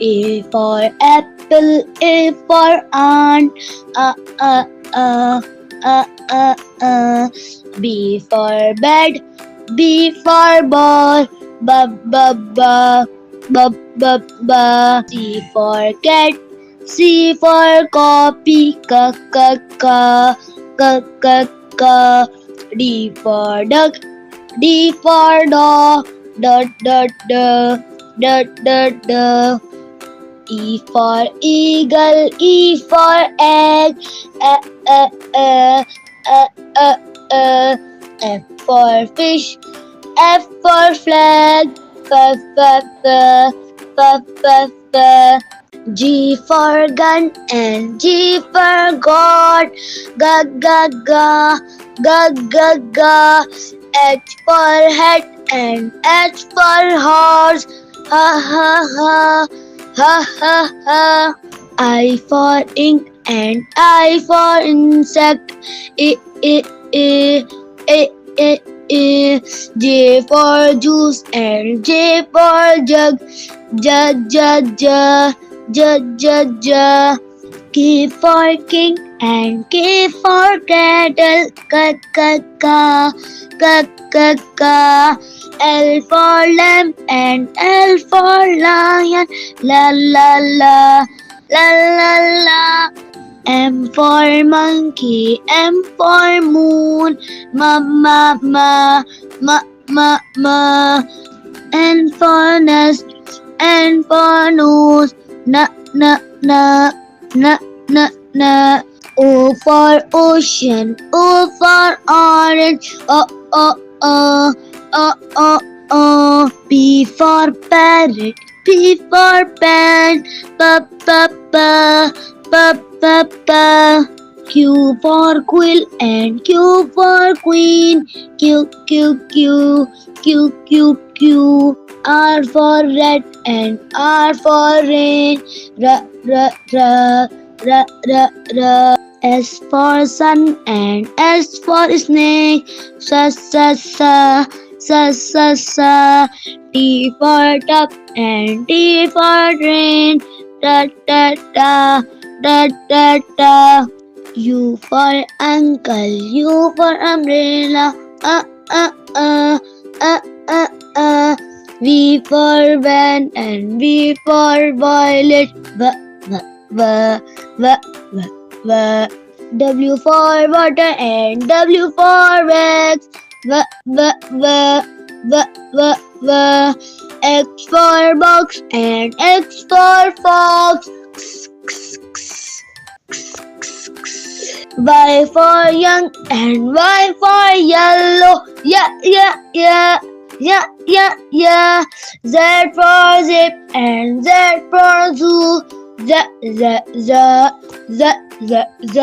A for apple, A for ant, uh, uh, uh, B for bed, B for ball, b b b b b b. C for cat, C for copy, c c c c c c. D for duck, D for dog, d d d d d d. E for eagle, E for egg, uh, uh, uh, uh, uh, uh. F for fish, F for flag, f f f f f f. G for gun and G for God, ga ga ga ga ga ga. H for hat and H for horse, ha ha ha ha ha ha. I for ink and I for insect, I I I I I I. J for juice and J for jug, ja ja ja ja ja ja. K for king and K for kettle, ka ka ka ka ka ka. L for lamb and L for lion, la la la la la la. M for monkey, M for moon, ma ma ma ma ma ma. N for nest, N for nose, na na na na na na. O for ocean, O for orange, o o o o o o. P for parrot, P for pen, pa pa pa pa pa pa. Q for quill and Q for queen, Q Q Q Q Q Q. R for rat and R for rain, ra ra ra ra ra ra. S for sun and S for snake, sa sa sa sa sa sa. T for tub and T for train, da da da da da da. U for uncle, U for umbrella, V for van and V for violet, v v v v v v. W for water and W for wax, v v v v v v. X for box and X for fox, Y for young and Y for yellow, yeah yeah yeah yeah yeah yeah. Z for zip and Z for zoo, z z z z z z.